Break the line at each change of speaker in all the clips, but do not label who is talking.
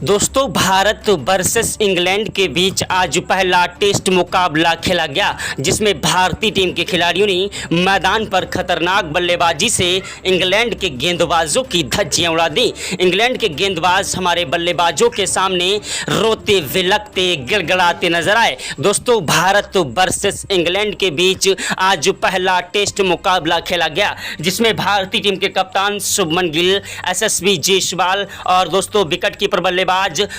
दोस्तों Bharat versus England के बीच आज पहला टेस्ट मुकाबला खेला गया, जिसमें भारतीय टीम के खिलाड़ियों ने मैदान पर खतरनाक बल्लेबाजी से इंग्लैंड के गेंदबाजों की धज्जियां उड़ा दी। इंग्लैंड के गेंदबाज हमारे बल्लेबाजों के सामने रोते विलकते गिड़गिड़ाते नजर आए। दोस्तों भारत वर्सेस इंग्लैंड के बीच आज पहला टेस्ट मुकाबला खेला गया, जिसमें भारतीय टीम के कप्तान शुभमन गिल, यशस्वी जायसवाल और दोस्तों विकेट कीपर बल्लेबाज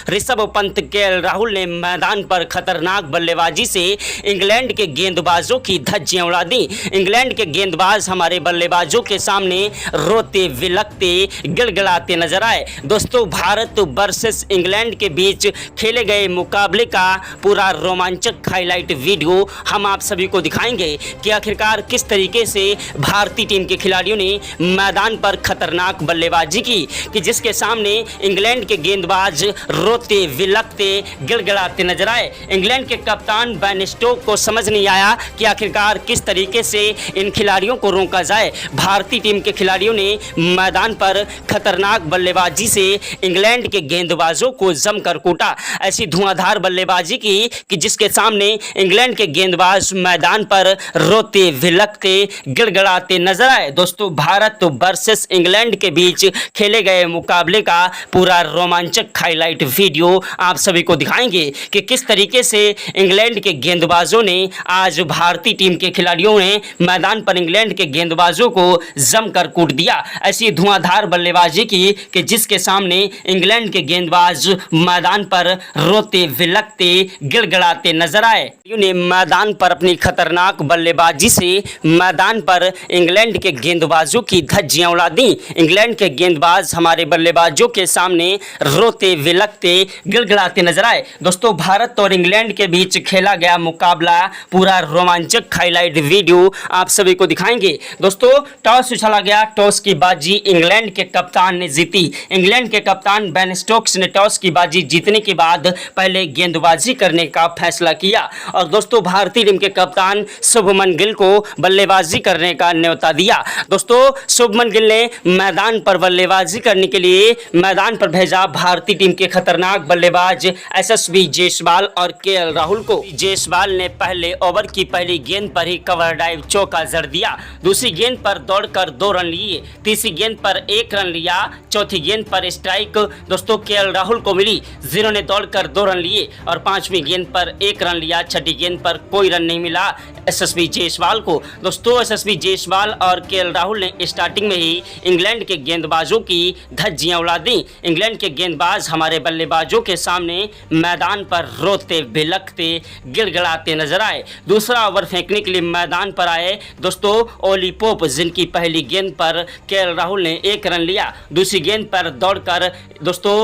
ऋषभ पंत, केएल राहुल ने मैदान पर खतरनाक बल्लेबाजी से इंग्लैंड के गेंदबाजों की धज्जियां उड़ा दी। इंग्लैंड के गेंदबाज हमारे बल्लेबाजों के सामने रोते विलकते गिड़गिड़ाते नजर आए। दोस्तों भारत वर्सेस इंग्लैंड के बीच खेले गए मुकाबले का पूरा रोमांचक हाईलाइट वीडियो हम आप सभी को दिखाएंगे कि आखिरकार किस तरीके से भारतीय टीम के खिलाड़ियों ने मैदान पर खतरनाक बल्लेबाजी की कि जिसके सामने इंग्लैंड के गेंदबाज रोते विलकते गिड़गिड़ाते नजर आए। इंग्लैंड के कप्तान बेन स्टोक्स को समझ नहीं आया कि आखिरकार किस तरीके से इन खिलाड़ियों को रोका जाए। भारतीय टीम के खिलाड़ियों ने मैदान पर खतरनाक बल्लेबाजी से इंग्लैंड के गेंदबाजों को जमकर कूटा। ऐसी धुआंधार बल्लेबाजी की कि जिसके सामने इंग्लैंड के गेंदबाज मैदान पर रोते विलकते गिड़गिड़ाते नजर आए। दोस्तों भारत वर्सेस इंग्लैंड के बीच खेले गए मुकाबले का पूरा रोमांचक हाईलाइट वीडियो आप सभी को दिखाएंगे कि किस तरीके से इंग्लैंड के गेंदबाजों ने आज भारतीय टीम के खिलाड़ियों ने मैदान पर इंग्लैंड के गेंदबाजों को जमकर कूट दिया। ऐसी धुआंधार बल्लेबाजी की कि जिसके सामने इंग्लैंड के गेंदबाज मैदान पर रोते विलकते गिड़गिड़ाते नजर आए। ने मैदान पर अपनी खतरनाक बल्लेबाजी से मैदान पर इंग्लैंड के गेंदबाजों की धज्जियां उड़ा दी। इंग्लैंड के गेंदबाज हमारे बल्लेबाजों के सामने रोते विलकते गिड़गिड़ाते नजर आए। दोस्तों भारत और इंग्लैंड के बीच खेला गया मुकाबला पूरा रोमांचक हाईलाइट वीडियो आप सभी को दिखाएंगे। दोस्तों टॉस उछाला गया, टॉस की बाजी इंग्लैंड के कप्तान ने जीती। इंग्लैंड के कप्तान बेन स्टोक्स ने टॉस की बाजी जीतने के बाद पहले गेंदबाजी करने का फैसला किया और दोस्तों भारतीय टीम के कप्तान शुभमन गिल को बल्लेबाजी करने का न्योता दिया। दोस्तों शुभमन गिल ने मैदान पर बल्लेबाजी करने के लिए मैदान पर भेजा भारतीय टीम के खतरनाक बल्लेबाज यशस्वी जायसवाल और केएल राहुल को। जायसवाल ने पहले ओवर की पहली गेंद पर ही कवर ड्राइव चौका जड़ दिया। दूसरी गेंद पर दौड़कर 2 रन लिए, तीसरी गेंद पर 1 रन लिया, चौथी गेंद पर स्ट्राइक दोस्तों केएल राहुल को मिली, जिन्होंने दौड़कर 2 रन लिए और 5वीं गेंद पर 1 रन लिया। छठी गेंद पर कोई रन नहीं मिला यशस्वी जायसवाल को। दोस्तों यशस्वी जायसवाल और केएल राहुल ने स्टार्टिंग में ही इंग्लैंड के गेंदबाजों की धज्जियां उड़ा दी। इंग्लैंड के गेंदबाज हमारे बल्लेबाजों के सामने मैदान पर रोते बिलकते गिड़गिड़ाते नजर आए। दूसरा ओवर फेंकने के लिए मैदान पर आए दोस्तों ओली पोप, जिनकी पहली गेंद पर केएल राहुल ने 1 रन लिया। दूसरी गेंद पर दौड़कर दोस्तों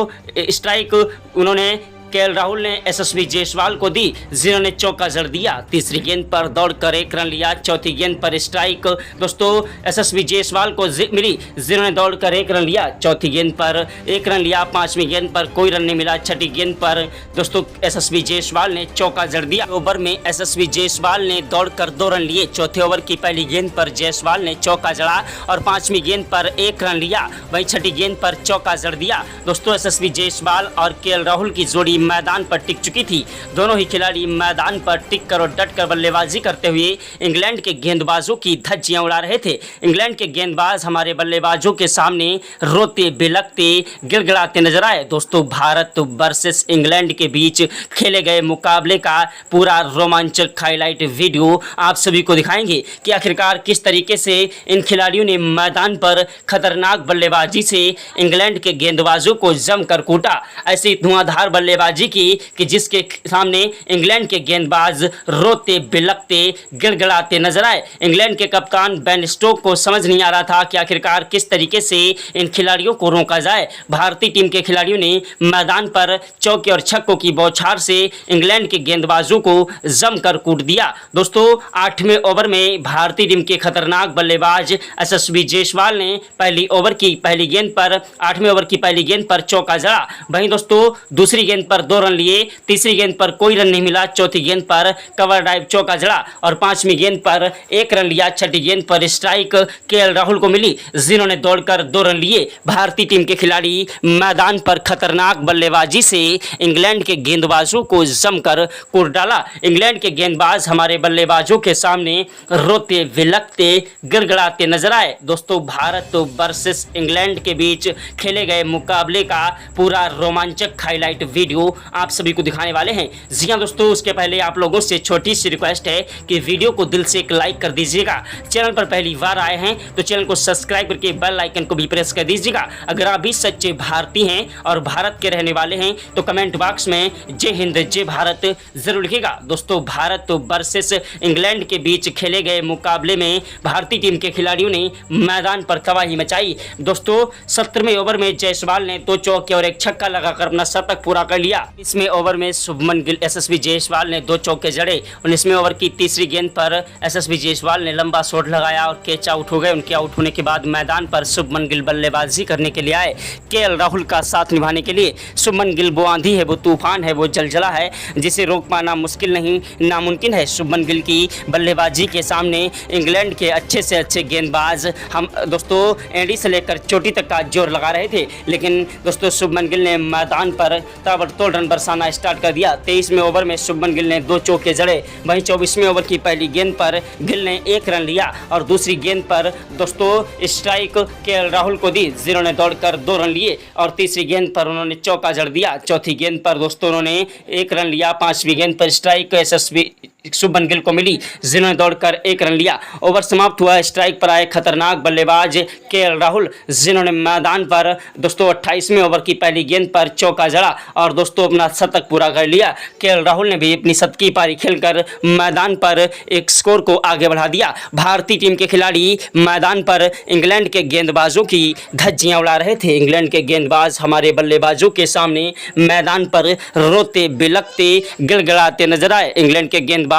स्ट्राइक उन्होंने केएल राहुल ने यशस्वी जायसवाल को दी, जिन्होंने चौका जड़ दिया। तीसरी गेंद पर दौड़कर 1 रन लिया। चौथी गेंद पर स्ट्राइक दोस्तों यशस्वी जायसवाल को मिली, जिन्होंने दौड़कर 1 रन लिया। चौथी गेंद पर 1 रन लिया। 5वीं गेंद पर कोई रन नहीं मिला। छठी गेंद पर दोस्तों यशस्वी जायसवाल ने चौका जड़ दिया। ओवर में यशस्वी जायसवाल ने दौड़कर 2 रन लिए। चौथे ओवर की पहली गेंद पर जायसवाल ने चौका जड़ा और 5वीं गेंद पर 1 रन लिया। वहीं छठी गेंद पर चौका जड़ दिया। दोस्तों यशस्वी जायसवाल और केएल राहुल की जोड़ी मैदान पर टिक चुकी थी। दोनों ही खिलाड़ी मैदान पर टिक कर और डट कर बल्लेबाजी करते हुए इंग्लैंड के गेंदबाजों की धज्जियां उड़ा रहे थे। इंग्लैंड के गेंदबाज हमारे बल्लेबाजों के सामने रोते बिलकते गिड़गिड़ाते नजर आए। दोस्तों भारत वर्सेस इंग्लैंड के बीच खेले गए मुकाबले का पूरा रोमांचक हाईलाइट वीडियो आप सभी को दिखाएंगे कि आखिरकार किस तरीके से इन खिलाड़ियों ने मैदान पर खतरनाक बल्लेबाजी से इंग्लैंड के गेंदबाजों को जमकर कूटा। ऐसी धुआंधार बल्लेबाजी की कि जिसके सामने इंग्लैंड के गेंदबाज रोते बिलकते गिड़गिड़ाते नजर आए। इंग्लैंड के कप्तान बेन स्टोक्स को समझ नहीं आ रहा था कि आखिरकार किस तरीके से इन खिलाड़ियों को रोका जाए। भारतीय टीम के खिलाड़ियों ने मैदान पर चौके और छक्कों की बौछार से इंग्लैंड के गेंदबाजों को जमकर कूट दिया। दोस्तों 8वें ओवर में भारतीय टीम के खतरनाक बल्लेबाज यशस्वी जायसवाल ने 8वें ओवर की पहली गेंद पर चौका जड़ा। वहीं दोस्तों दूसरी गेंद पर पर 2 रन लिए, तीसरी गेंद पर कोई रन नहीं मिला, चौथी गेंद पर कवर ड्राइव चौका जड़ा और पांचवी गेंद पर 1 रन लिया, छठी गेंद पर स्ट्राइक केएल राहुल को मिली, जिन्होंने दौड़कर 2 रन लिए। भारतीय टीम के खिलाड़ी मैदान पर खतरनाक बल्लेबाजी से इंग्लैंड के गेंदबाजों को जमकर कुर डाला। इंग्लैंड के गेंदबाज हमारे बल्लेबाजों के सामने रोते विलकते गिड़गिड़ाते नजर आए। दोस्तों, भारत वर्सेस इंग्लैंड के बीच खेले गए मुकाबले का पूरा रोमांचक हाईलाइट वीडियो आप सभी को दिखाने वाले हैं। जी हां दोस्तों, उसके पहले आप लोगों से छोटी सी रिक्वेस्ट है कि वीडियो को दिल से एक लाइक कर दीजिएगा। चैनल पर पहली बार आए हैं तो चैनल को सब्सक्राइब करके बेल आइकन को भी प्रेस कर दीजिएगा। अगर आप भी सच्चे भारतीय हैं और भारत के रहने वाले हैं तो कमेंट बॉक्स में जय हिंद जय भारत जरूर लिखिएगा। दोस्तों, भारत वर्सेस इंग्लैंड के बीच खेले गए मुकाबले में भारतीय टीम के खिलाड़ियों ने मैदान पर तबाही मचाई। दोस्तों, 17वें ओवर में जायसवाल ने 2 चौके और 1 छक्का लगाकर अपना शतक पूरा कर लिया। 20वें ओवर में शुभमन गिल एसएसबी जायसवाल ने 2 चौके जड़े। 19वें ओवर की तीसरी गेंद पर एसएसबी जायसवाल ने लंबा शॉट लगाया और कैच आउट हो गए। उनके आउट होने के बाद मैदान पर शुभमन गिल बल्लेबाजी करने के लिए आए, केएल राहुल का साथ निभाने के लिए। शुभमन गिल वो आंधी है, वो तूफान है, वो जलजला है जिसे रोक पाना मुश्किल नहीं नामुमकिन है। शुभमन गिल की बल्लेबाजी के सामने इंग्लैंड के अच्छे से अच्छे गेंदबाज हम दोस्तों एंडी से लेकर चोटी तक का जोर लगा रहे थे, लेकिन दोस्तों शुभमन गिल ने मैदान पर ताबड़तोड़ रन बरसाना स्टार्ट कर दिया। 23वें ओवर में शुभमन गिल ने 2 चौके जड़े। वहीं 24वें ओवर की पहली गेंद पर गिल ने 1 रन लिया और दूसरी गेंद पर दोस्तों स्ट्राइक केएल राहुल को दी, जिन्होंने दौड़कर 2 रन लिए और तीसरी गेंद पर उन्होंने चौका जड़ दिया। चौथी गेंद पर दोस्तों उन्होंने 1 रन लिया। पांचवी गेंद पर स्ट्राइक एसएसबी शुभमन गिल को मिली, जिन्होंने दौड़कर 1 रन लिया। ओवर समाप्त हुआ। स्ट्राइक पर आए खतरनाक बल्लेबाज केएल राहुल, जिन्होंने मैदान पर दोस्तों 28वें ओवर की पहली गेंद पर चौका जड़ा और दोस्तों अपना शतक पूरा कर लिया। केएल राहुल ने भी अपनी शतकीय पारी खेलकर मैदान पर एक स्कोर को आगे बढ़ा दिया। भारतीय टीम के खिलाड़ी मैदान पर इंग्लैंड के गेंदबाजों की धज्जियां उड़ा रहे थे। इंग्लैंड के गेंदबाज हमारे बल्लेबाजों के सामने मैदान पर रोते बिलकते गिड़गिड़ाते नजर आए। इंग्लैंड के गेंदबाज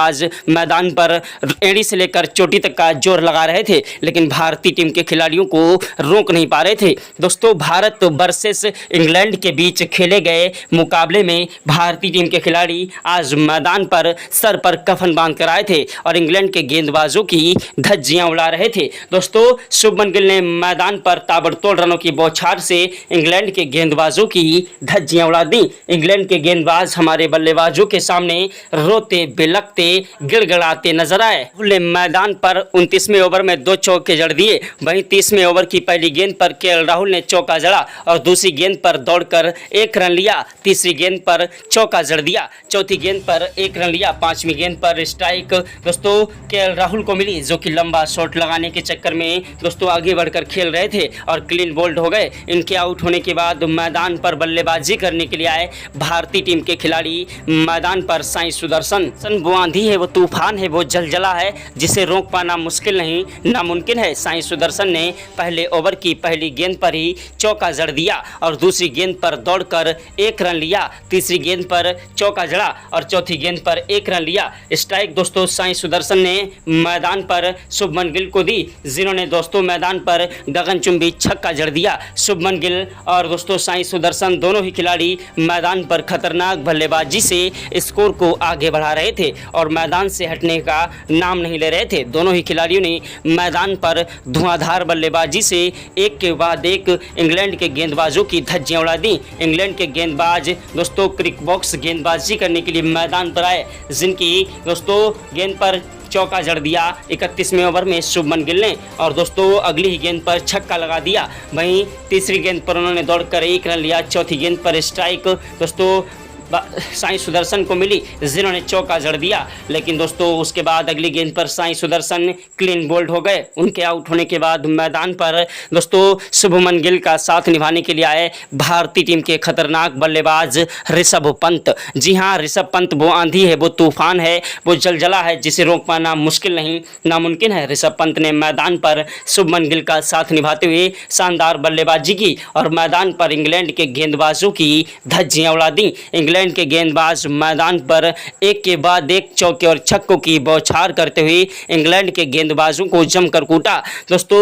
मैदान पर एड़ी से लेकर चोटी तक का जोर लगा रहे थे, लेकिन भारतीय टीम के खिलाड़ियों को रोक नहीं पा रहे थे। दोस्तों, भारत वर्सेस इंग्लैंड के बीच खेले गए मुकाबले में भारतीय टीम के खिलाड़ी आज मैदान पर सर पर कफन बांध कर आए थे और इंग्लैंड के गेंदबाजों की धज्जियां उड़ा रहे थे। दोस्तों, शुभमन गिल ने मैदान पर ताबड़तोड़ रनों की बौछार से इंग्लैंड के गेंदबाजों की धज्जियां उड़ा दी। इंग्लैंड के गेंदबाज हमारे बल्लेबाजों के सामने रोते बिलकते गिड़गिड़ाते नजर आए। खुले मैदान पर 29वें ओवर में 2 चौके जड़ दिए। वहीं 30वें ओवर की पहली गेंद पर केएल राहुल ने चौका जड़ा और दूसरी गेंद पर दौड़कर 1 रन लिया। तीसरी गेंद पर चौका जड़ दिया। चौथी गेंद पर 1 रन लिया। पांचवी गेंद पर स्ट्राइक दोस्तों केएल राहुल को मिली, जो कि लंबा शॉट लगाने के चक्कर में दोस्तों आगे बढ़कर खेल रहे थे और क्लीन बोल्ड हो गए। इनके आउट होने के बाद मैदान पर बल्लेबाजी करने के लिए आए भारतीय टीम के खिलाड़ी मैदान पर साई सुदर्शन। वो आंधी है, वो तूफान है, वो जलजला है जिसे रोक पाना मुश्किल नहीं नामुमकिन है। साई सुदर्शन ने पहले ओवर की पहली गेंद पर ही चौका जड़ दिया और दूसरी गेंद पर दौड़कर 1 रन लिया। तीसरी गेंद पर चौका जड़ा और चौथी गेंद पर 1 रन लिया। स्ट्राइक दोस्तों साई सुदर्शन ने मैदान पर शुभमन गिल को दी, जिन्होंने दोस्तों मैदान पर गगनचुंबी छक्का जड़ दिया। शुभमन गिल और दोस्तों साई सुदर्शन दोनों ही खिलाड़ी मैदान पर खतरनाक बल्लेबाजी से स्कोर को आगे बढ़ा रहे थे और मैदान से हटने का नाम नहीं ले रहे थे। दोनों ही खिलाड़ियों ने मैदान पर धुआंधार बल्लेबाजी से एक के बाद एक इंग्लैंड के गेंदबाजों की धज्जियां उड़ा दी। इंग्लैंड के गेंदबाज दोस्तों क्रिक बॉक्स गेंदबाजी करने के लिए मैदान पर आए, जिनकी दोस्तों गेंद पर चौका जड़ दिया 31वें ओवर में शुभमन गिल ने और दोस्तों अगली ही गेंद पर छक्का लगा दिया। वहीं तीसरी गेंद पर उन्होंने दौड़कर 1 रन लिया। चौथी गेंद पर स्ट्राइक दोस्तों साई सुदर्शन को मिली, जिन्होंने चौका जड़ दिया, लेकिन दोस्तों उसके बाद अगली गेंद पर साई सुदर्शन क्लीन बोल्ड हो गए। उनके आउट होने के बाद मैदान पर दोस्तों शुभमन गिल का साथ निभाने के लिए आए भारतीय टीम के खतरनाक बल्लेबाज ऋषभ पंत। जी हाँ, ऋषभ पंत वो आंधी है, वो तूफान है, वो जलजला है जिसे रोक पाना मुश्किल नहीं नामुमकिन है। ऋषभ पंत ने मैदान पर शुभमन गिल का साथ निभाते हुए शानदार बल्लेबाजी की और मैदान पर इंग्लैंड के गेंदबाजों की धज्जियां उड़ा दी। इंग्लैंड इंग्लैंड के गेंदबाज मैदान पर एक के बाद एक चौके और छक्कों की बौछार करते हुए इंग्लैंड के गेंदबाजों को जमकर कूटा। दोस्तों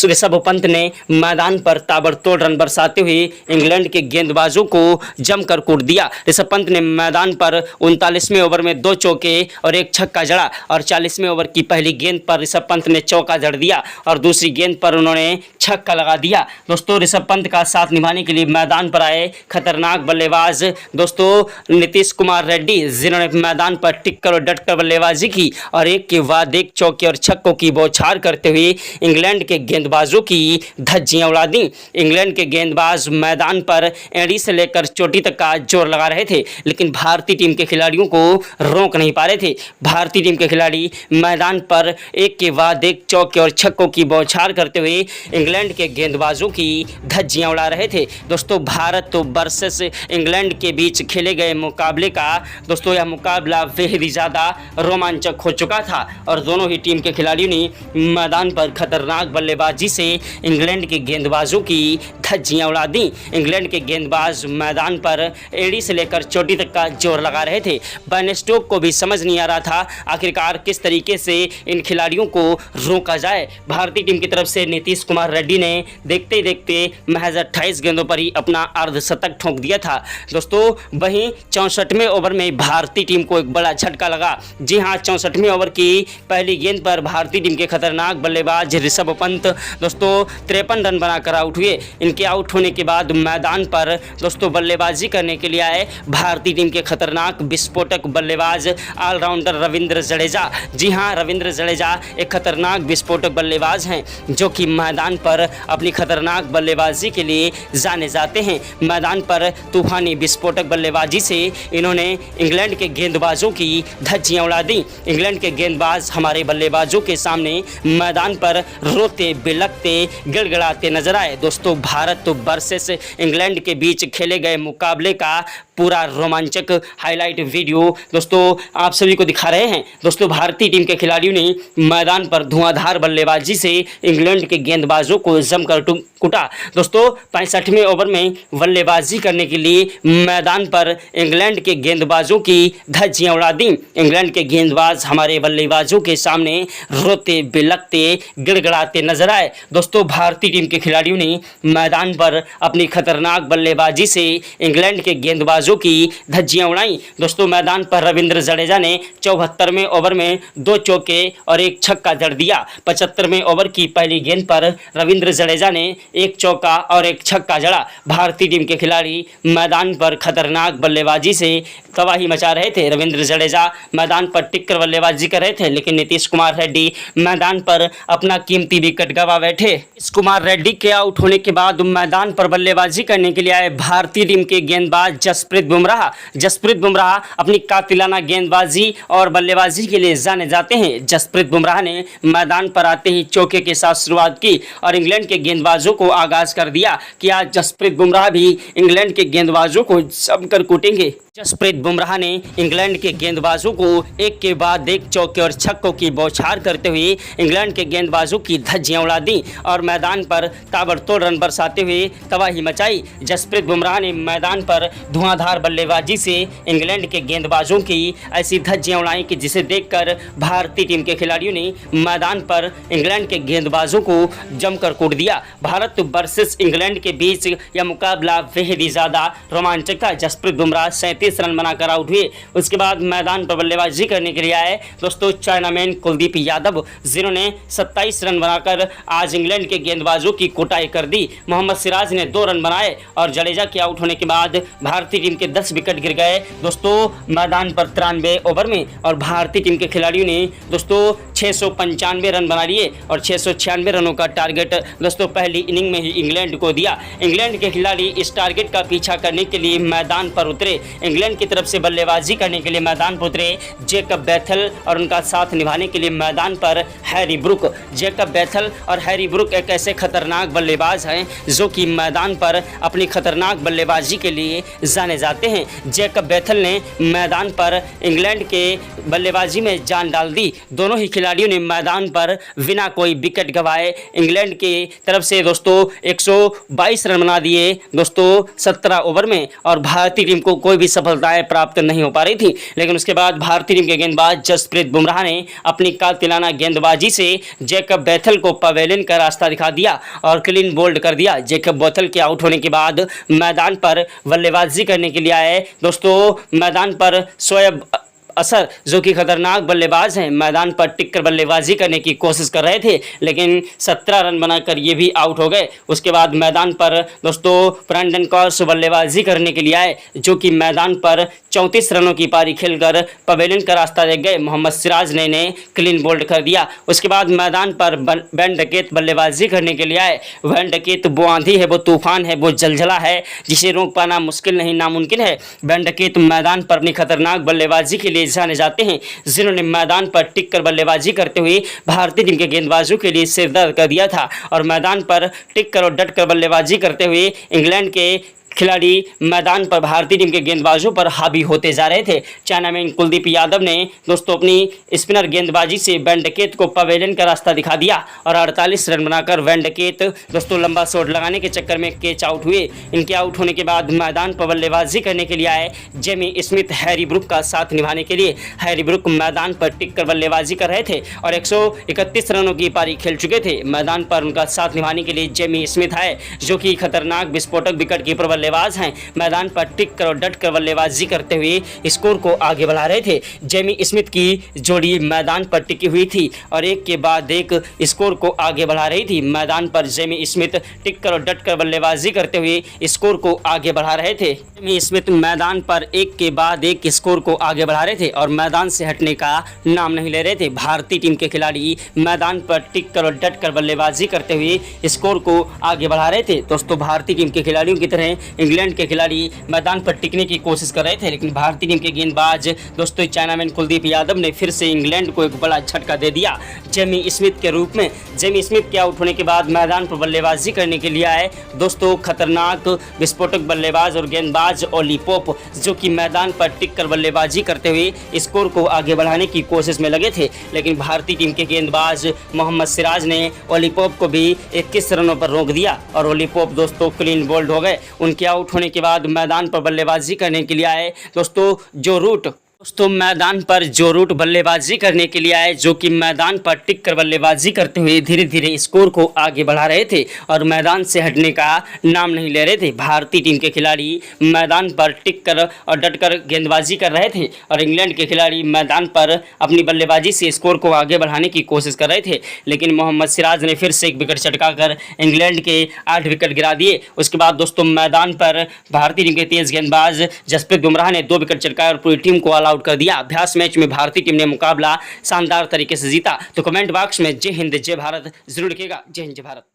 ऋषभ पंत ने मैदान पर ताबड़तोड़ रन बरसाते हुए इंग्लैंड के गेंदबाजों को जमकर कूट दिया। ऋषभ पंत ने मैदान पर 39वें ओवर में 2 चौके और 1 छक्का जड़ा और 40वें ओवर की पहली गेंद पर ऋषभ पंत ने चौका जड़ दिया और दूसरी गेंद पर उन्होंने छक्का लगा दिया। दोस्तों ऋषभ पंत का साथ निभाने के लिए मैदान पर आए खतरनाक बल्लेबाज दोस्तों नीतीश कुमार रेड्डी, जिन्होंने मैदान पर टिककर और डटकर बल्लेबाजी की और एक के बाद एक चौके और छक्कों की बौछार करते हुए इंग्लैंड के गेंदबाजों की धज्जियां उड़ा दी। इंग्लैंड के गेंदबाज मैदान पर एड़ी से लेकर चोटी तक का जोर लगा रहे थे, लेकिन भारतीय टीम के खिलाड़ियों को रोक नहीं पा रहे थे। भारतीय टीम के खिलाड़ी मैदान पर एक के बाद एक चौके और छक्कों की बौछार करते हुए इंग्लैंड के गेंदबाजों की धज्जियां उड़ा रहे थे। दोस्तों भारत तो वर्सेस इंग्लैंड के बीच खेले गए मुकाबले का दोस्तों यह मुकाबला बेहद ही ज़्यादा रोमांचक हो चुका था और दोनों ही टीम के खिलाड़ियों ने मैदान पर खतरनाक बल्लेबाजी से इंग्लैंड के गेंदबाजों की धज्जियां उड़ा दी। इंग्लैंड के गेंदबाज मैदान पर एड़ी से लेकर चोटी तक का जोर लगा रहे थे। बेन स्टोक्स को भी समझ नहीं आ रहा था आखिरकार किस तरीके से इन खिलाड़ियों को रोका जाए। भारतीय टीम की तरफ से नीतीश कुमार रेड्डी ने देखते ही देखते महज 28 गेंदों पर ही अपना अर्धशतक ठोक दिया था। दोस्तों वहीं 64वें ओवर में भारतीय टीम को एक बड़ा झटका लगा। जी हां, 64वें ओवर की पहली गेंद पर भारतीय टीम के खतरनाक बल्लेबाज ऋषभ पंत दोस्तों 53 रन बनाकर आउट हुए। इनके आउट होने के बाद मैदान पर दोस्तों बल्लेबाजी करने के लिए आए भारतीय टीम के खतरनाक विस्फोटक बल्लेबाज ऑलराउंडर रविंद्र जडेजा। जी हां, रविंद्र जडेजा एक खतरनाक विस्फोटक बल्लेबाज हैं जो कि मैदान पर अपनी खतरनाक बल्लेबाजी के लिए जाने जाते हैं। मैदान पर तूफानी विस्फोटक बल्लेबाजी से इन्होंने इंग्लैंड के गेंदबाजों की धज्जियां उड़ा दी। इंग्लैंड के गेंदबाज हमारे बल्लेबाजों के सामने मैदान पर रोते बिलखते गिड़गिड़ाते नजर आए। दोस्तों भारत तो वर्सेस इंग्लैंड के बीच खेले गए मुकाबले का पूरा रोमांचक हाईलाइट वीडियो दोस्तों आप सभी को दिखा रहे हैं। दोस्तों भारतीय टीम के खिलाड़ियों ने मैदान पर धुआंधार बल्लेबाजी से इंग्लैंड के गेंदबाजों को जमकर कूटा। दोस्तों 65वें ओवर में बल्लेबाजी करने के लिए मैदान पर इंग्लैंड के गेंदबाजों की धज्जियां उड़ा दी। इंग्लैंड के गेंदबाज हमारे बल्लेबाजों के सामने रोते बिलखते गिड़गिड़ाते नजर आए। दोस्तों भारतीय टीम के खिलाड़ियों ने मैदान पर अपनी खतरनाक बल्लेबाजी से इंग्लैंड के गेंदबाजों की धज्जियां उड़ाई। दोस्तों मैदान पर रविंद्र जडेजा ने 74वें ओवर में 2 चौके और 1 छक्का जड़ दिया। 75वें ओवर की पहली गेंद पर रविंद्र जडेजा ने 1 चौका और 1 छक्का जड़ा। भारतीय टीम के खिलाड़ी मैदान पर खतरनाक बल्लेबाजी से तबाही मचा रहे थे। रविंद्र जडेजा मैदान पर टिककर बल्लेबाजी कर रहे थे, लेकिन नीतीश कुमार रेड्डी मैदान पर अपना कीमती विकेट गंवा बैठे। नीतीश कुमार रेड्डी के आउट होने के बाद मैदान पर बल्लेबाजी करने के लिए आए भारतीय टीम के गेंदबाज जसप्रीत बुमराह अपनी कातिलाना गेंदबाजी और बल्लेबाजी के लिए जाने जाते हैं। जसप्रीत बुमराह ने मैदान पर आते ही चौके के साथ शुरुआत की और इंग्लैंड के गेंदबाजों को आगाज कर दिया कि आज जसप्रीत बुमराह भी इंग्लैंड के गेंदबाजों को जमकर कूटेंगे। जसप्रीत बुमराह ने इंग्लैंड के गेंदबाजों को एक के बाद एक चौके और छक्कों की बौछार करते हुए इंग्लैंड के गेंदबाजों की धज्जियां उड़ा दी और मैदान पर ताबड़तोड़ रन बरसाते हुए तबाही मचाई। जसप्रीत बुमराह ने मैदान पर धुआंधार बल्लेबाजी से इंग्लैंड के गेंदबाजों की ऐसी धज्जियां उड़ाई कि जिसे देखकर भारतीय टीम के खिलाड़ियों ने मैदान पर इंग्लैंड के गेंदबाजों को जमकर कूट दिया। भारत वर्सेस इंग्लैंड के बीच यह मुकाबला बेहद ही ज़्यादा रोमांचक था। जसप्रीत बुमराह 37 रन बनाकर आउट हुए। उसके बाद मैदान पर बल्लेबाजी करने के लिए आए दोस्तों चाइनामैन कुलदीप यादव, जिन्होंने 27 रन बनाकर आज इंग्लैंड के गेंदबाजों की कुटाई कर दी। मोहम्मद सिराज ने 2 रन बनाए और जडेजा के आउट होने के बाद भारतीय टीम के 10 विकेट गिर गए दोस्तों मैदान पर 93 ओवर में और भारतीय टीम के खिलाड़ियों ने दोस्तों 695 रन बना लिए और 696 रनों का टारगेट दोस्तों पहली इनिंग में ही इंग्लैंड को दिया। इंग्लैंड के खिलाड़ी इस टारगेट का पीछा करने के लिए मैदान पर उतरे। इंग्लैंड की तरफ से बल्लेबाजी करने के लिए मैदान पर उतरे जेकब बेथल और उनका साथ निभाने के लिए मैदान पर हैरी ब्रुक। जेकब बेथल और हैरी ब्रुक एक ऐसे खतरनाक बल्लेबाज हैं जो कि मैदान पर अपनी खतरनाक बल्लेबाजी के लिए जाने जाते हैं। जैकब बेथल ने मैदान पर इंग्लैंड के बल्लेबाजी में जान डाल दी। दोनों ही खिलाड़ियों ने मैदान पर बिना कोई विकेट गंवाए इंग्लैंड की तरफ से दोस्तों 122 रन बना दिए दोस्तों 17 ओवर में, और भारतीय टीम को कोई भी सफलताएं प्राप्त नहीं हो पा रही थी। लेकिन उसके बाद भारतीय टीम के गेंदबाज जसप्रीत बुमराह ने अपनी कातिलाना गेंदबाजी से जैकब बेथल को पवेलियन का रास्ता दिखा दिया और क्लीन बोल्ड कर दिया। जैकब बेथल के आउट होने के बाद मैदान पर बल्लेबाजी करने के लिए आए दोस्तों मैदान पर शोएब असर जो कि खतरनाक बल्लेबाज हैं, मैदान पर टिककर बल्लेबाजी करने की कोशिश कर रहे थे, लेकिन 17 रन बनाकर ये भी आउट हो गए। उसके बाद मैदान पर दोस्तों ब्रैंडन कॉर्स बल्लेबाजी करने के लिए आए, जो कि मैदान पर 34 रनों की पारी खेलकर पवेलियन का रास्ता देख गए। मोहम्मद सिराज ने इन्हें क्लीन बोल्ड कर दिया। उसके बाद मैदान पर वैन डकेत बल्लेबाजी करने के लिए आए। वैन डकेत वो आंधी है, वो तूफान है, वो जलजला है जिसे रोक पाना मुश्किल नहीं नामुमकिन है। वैन डकेत मैदान पर अपनी खतरनाक बल्लेबाजी के लिए जाने जाते हैं, जिन्होंने मैदान पर टिककर बल्लेबाजी करते हुए भारतीय टीम के गेंदबाजों के लिए सिरदर्द कर दिया था, और मैदान पर टिककर और डटकर बल्लेबाजी करते हुए इंग्लैंड के खिलाड़ी मैदान पर भारतीय टीम के गेंदबाजों पर हावी होते जा रहे थे। चाइनामैन कुलदीप यादव ने दोस्तों अपनी स्पिनर गेंदबाजी से वैन डकेत को पवेलियन का रास्ता दिखा दिया और 48 रन बनाकर वैन डकेत दोस्तों लंबा शॉट लगाने के चक्कर में कैच आउट हुए। इनके आउट होने के बाद मैदान पर बल्लेबाजी करने के लिए आए जेमी स्मिथ हैरी ब्रुक का साथ निभाने के लिए। हैरी ब्रुक मैदान पर टिककर बल्लेबाजी कर रहे थे और 131 रनों की पारी खेल चुके थे। मैदान पर उनका साथ निभाने के लिए जेमी स्मिथ है, जो कि खतरनाक विस्फोटक विकेट कीपर बल्लेबाज हैं। मैदान पर टिक कर और डट कर बल्लेबाजी करते हुए स्कोर को आगे बढ़ा रहे थे। जेमी स्मिथ की जोड़ी मैदान पर टिकी हुई थी और एक के बाद एक स्कोर को आगे बढ़ा रही थी। मैदान पर जेमी स्मिथ टिक कर और डट कर बल्लेबाजी करते हुए स्कोर को आगे बढ़ा रहे थे। जेमी स्मिथ मैदान पर एक के बाद एक स्कोर को आगे बढ़ा रहे थे और मैदान से हटने का नाम नहीं ले रहे थे। भारतीय टीम के खिलाड़ी मैदान पर टिक कर और डट कर बल्लेबाजी करते हुए स्कोर को आगे बढ़ा रहे थे। दोस्तों भारतीय टीम के खिलाड़ियों की तरह इंग्लैंड के खिलाड़ी मैदान पर टिकने की कोशिश कर रहे थे, लेकिन भारतीय टीम के गेंदबाज दोस्तों चाइनामैन कुलदीप यादव ने फिर से इंग्लैंड को एक बड़ा झटका दे दिया जेमी स्मिथ के रूप में। जेमी स्मिथ के आउट होने के बाद मैदान पर बल्लेबाजी करने के लिए आए दोस्तों खतरनाक विस्फोटक बल्लेबाज और गेंदबाज ओली पोप, जो कि मैदान पर टिककर बल्लेबाजी करते हुए स्कोर को आगे बढ़ाने की कोशिश में लगे थे, लेकिन भारतीय टीम के गेंदबाज मोहम्मद सिराज ने ओली पोप को भी 21 रनों पर रोक दिया और ओली पोप दोस्तों क्लीन बोल्ड हो गए। उनके आउट होने के बाद मैदान पर बल्लेबाजी करने के लिए आए दोस्तों मैदान पर जो रूट बल्लेबाजी करने के लिए आए, जो कि मैदान पर टिककर बल्लेबाजी करते हुए धीरे धीरे स्कोर को आगे बढ़ा रहे थे और मैदान से हटने का नाम नहीं ले रहे थे। भारतीय टीम के खिलाड़ी मैदान पर टिककर और डटकर गेंदबाजी कर रहे थे और इंग्लैंड के खिलाड़ी मैदान पर अपनी बल्लेबाजी से स्कोर को आगे बढ़ाने की कोशिश कर रहे थे, लेकिन मोहम्मद सिराज ने फिर से एक विकेट चटकाकर इंग्लैंड के 8 विकेट गिरा दिए। उसके बाद दोस्तों मैदान पर भारतीय टीम के तेज गेंदबाज जसप्रीत बुमराह ने 2 विकेट चटकाए और पूरी टीम को ऑल आउट कर दिया। अभ्यास मैच में भारतीय टीम ने मुकाबला शानदार तरीके से जीता। तो कमेंट बॉक्स में जय हिंद जय भारत जरूर लिखिएगा। जय हिंद जय भारत।